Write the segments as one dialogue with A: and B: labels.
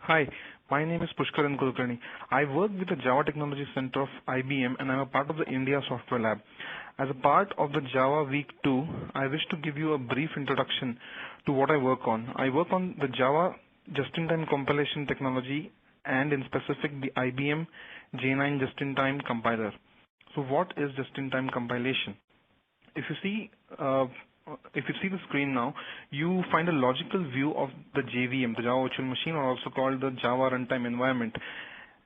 A: Hi, my name is Pushkaran Kulkarni. I work with the Java Technology Center of IBM and I'm a part of the India Software Lab. As a part of the Java Week 2, I wish to give you a brief introduction to what I work on. I work on the Java just-in-time compilation technology and in specific the IBM J9 just-in-time compiler. So what is just-in-time compilation? If you see the screen now, you find a logical view of the JVM, the Java Virtual Machine, or also called the Java Runtime Environment,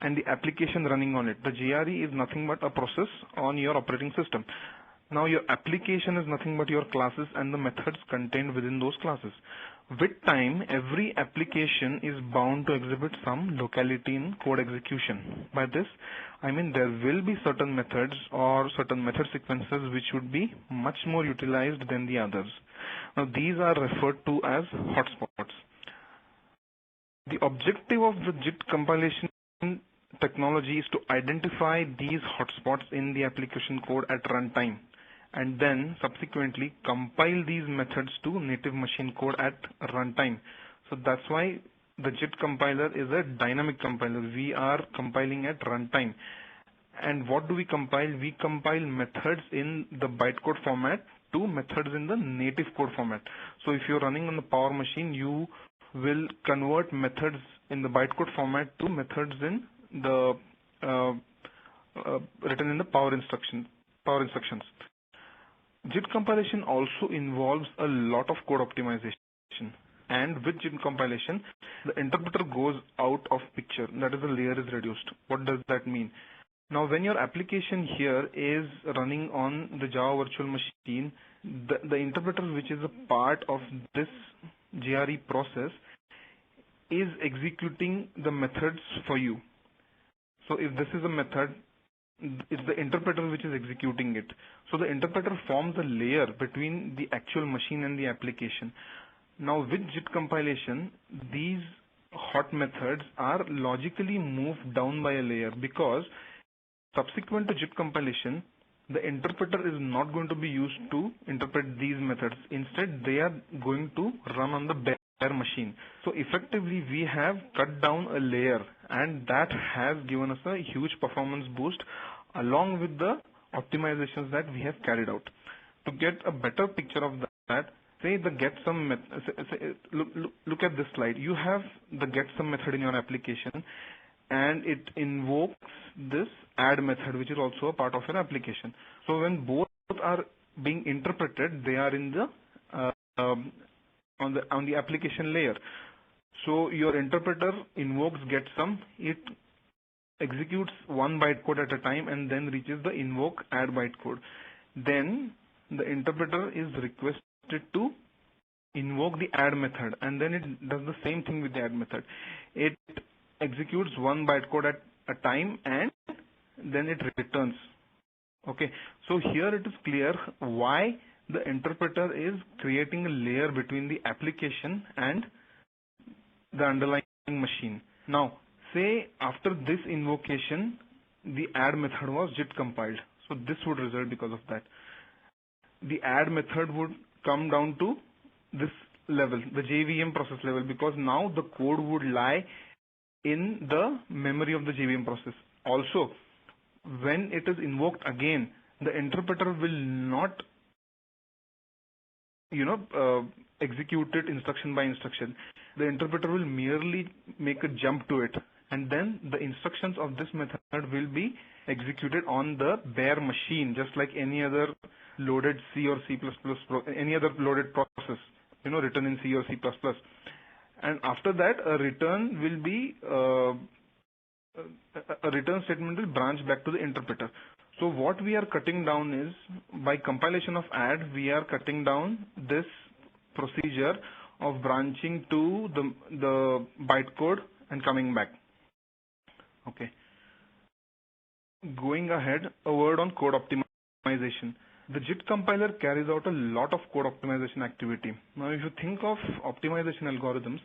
A: and the application running on it. The JRE is nothing but a process on your operating system. Now your application is nothing but your classes and the methods contained within those classes. With time, every application is bound to exhibit some locality in code execution. By this, I mean there will be certain methods or certain method sequences which would be much more utilized than the others. Now these are referred to as hotspots. The objective of the JIT compilation technology is to identify these hotspots in the application code at runtime, and then subsequently compile these methods to native machine code at runtime. So that's why the JIT compiler is a dynamic compiler. We are compiling at runtime. And what do we compile? We compile methods in the bytecode format to methods in the native code format. So if you're running on the Power machine, you will convert methods in the bytecode format to methods in the written in the Power instructions. JIT compilation also involves a lot of code optimization, and with JIT compilation, the interpreter goes out of picture. That is, the layer is reduced. What does that mean? Now, when your application here is running on the Java Virtual Machine, the interpreter, which is a part of this JRE process, is executing the methods for you. So if this is a method, it's the interpreter which is executing it. So the interpreter forms a layer between the actual machine and the application. Now with JIT compilation, these hot methods are logically moved down by a layer, because subsequent to JIT compilation, the interpreter is not going to be used to interpret these methods. Instead, they are going to run on the bare machine. So effectively, we have cut down a layer, and that has given us a huge performance boost along with the optimizations that we have carried out. To get a better picture of that, say the getSum method. Look at this slide. You have the getSum method in your application, and it invokes this add method, which is also a part of your application. So when both are being interpreted, they are in the on the application layer. So your interpreter invokes getSum. It executes one bytecode at a time and then reaches the invoke add bytecode. Then the interpreter is requested to invoke the add method, and then it does the same thing with the add method. It executes one bytecode at a time and then it returns. Okay, so here it is clear why the interpreter is creating a layer between the application and the underlying machine. Now, say after this invocation, the add method was JIT compiled. So this would result because of that. The add method would come down to this level, the JVM process level, because now the code would lie in the memory of the JVM process. Also, when it is invoked again, the interpreter will not execute it instruction by instruction. The interpreter will merely make a jump to it, and then the instructions of this method will be executed on the bare machine, just like any other loaded C or C++, any other loaded process, written in C or C++. And after that, a return will be a return statement will branch back to the interpreter. So what we are cutting down is, by compilation of add, we are cutting down this procedure of branching to the bytecode and coming back. Okay. Going ahead, a word on code optimization. The JIT compiler carries out a lot of code optimization activity. Now, if you think of optimization algorithms,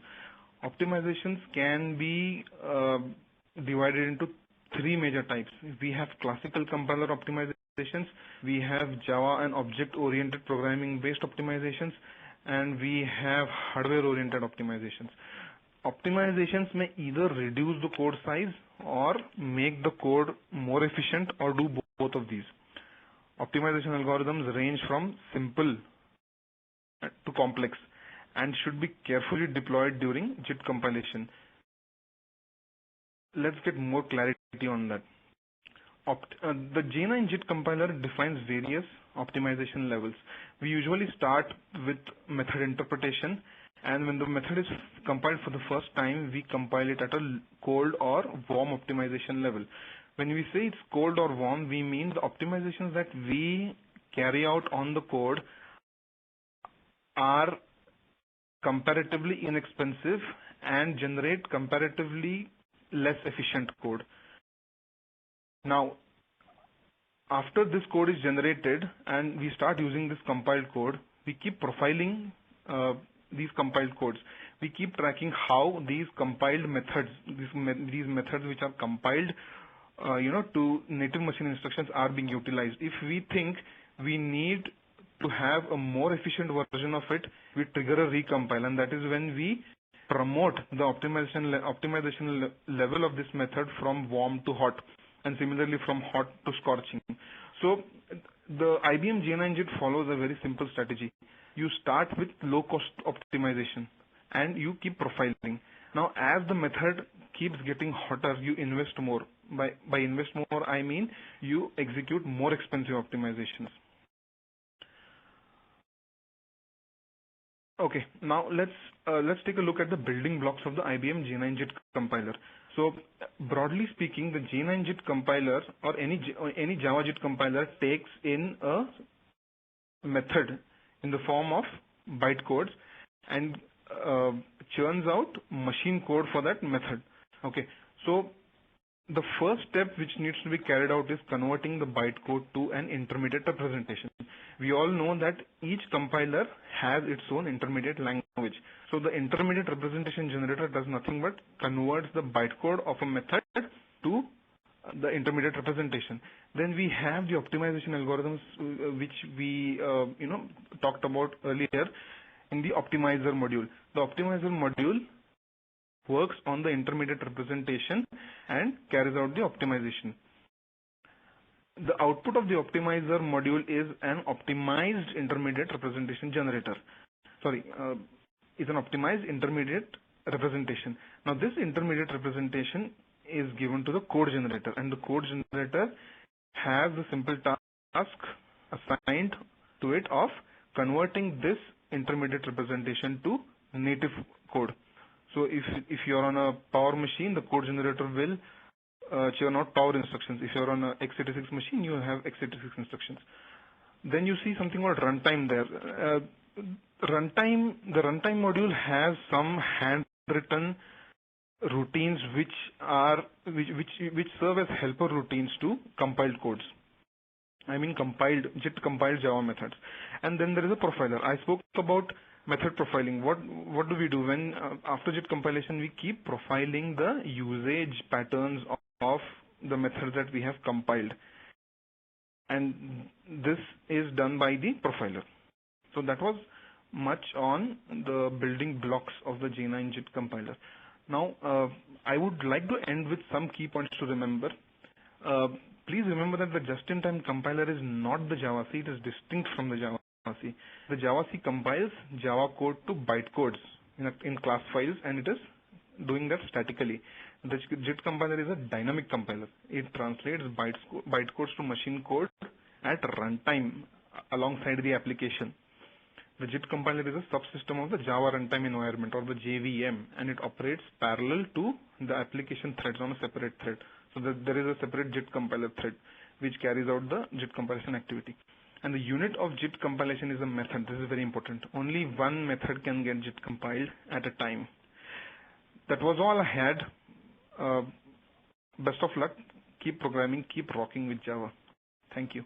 A: optimizations can be divided into three major types. We have classical compiler optimizations, we have Java and object-oriented programming-based optimizations, and we have hardware-oriented optimizations. Optimizations may either reduce the code size or make the code more efficient or do both of these. Optimization algorithms range from simple to complex and should be carefully deployed during JIT compilation. Let's get more clarity on that. The J9 JIT compiler defines various optimization levels. We usually start with method interpretation, and when the method is compiled for the first time, we compile it at a cold or warm optimization level. When we say it's cold or warm, we mean the optimizations that we carry out on the code are comparatively inexpensive and generate comparatively less efficient code. Now, after this code is generated and we start using this compiled code, we keep profiling these compiled codes. We keep tracking how these compiled methods, these methods which are compiled, to native machine instructions are being utilized. If we think we need to have a more efficient version of it, we trigger a recompile, and that is when we promote the optimization level of this method from warm to hot, and similarly from hot to scorching. So the IBM J9 JIT follows a very simple strategy. You start with low cost optimization and you keep profiling. Now as the method keeps getting hotter, you invest more. By invest more, I mean you execute more expensive optimizations. Okay, now let's take a look at the building blocks of the IBM J9 JIT compiler. So broadly speaking, the J9 JIT compiler or any Java JIT compiler takes in a method in the form of bytecodes and churns out machine code for that method. Okay, so the first step which needs to be carried out is converting the bytecode to an intermediate representation. We all know that each compiler has its own intermediate language. So the intermediate representation generator does nothing but converts the bytecode of a method to the intermediate representation. Then we have the optimization algorithms which we talked about earlier in the optimizer module. The optimizer module works on the intermediate representation and carries out the optimization. The output of the optimizer module is an optimized intermediate representation generator. Is an optimized intermediate representation. Now this intermediate representation is given to the code generator, and the code generator has the simple task assigned to it of converting this intermediate representation to native code. So if you're on a power machine, the code generator will churn out power instructions. If you're on a x86 machine, you have x86 instructions. Then you see something called runtime there. The runtime module has some handwritten routines which serve as helper routines to compiled codes. I mean JIT compiled Java methods. And then there is a profiler. I spoke about method profiling. What do we do when after JIT compilation we keep profiling the usage patterns of the methods that we have compiled, and this is done by the profiler. So that was much on the building blocks of the J9 JIT compiler. Now I would like to end with some key points to remember. Please remember that the just-in-time compiler is not the Java C, it is distinct from the Java C. The Java C compiles Java code to bytecodes in class files, and it is doing that statically. The JIT compiler is a dynamic compiler. It translates bytecodes to machine code at runtime alongside the application. The JIT compiler is a subsystem of the Java runtime environment, or the JVM, and it operates parallel to the application threads on a separate thread. So there is a separate JIT compiler thread which carries out the JIT compilation activity. And the unit of JIT compilation is a method. This is very important. Only one method can get JIT compiled at a time. That was all I had. Best of luck. Keep programming. Keep rocking with Java. Thank you.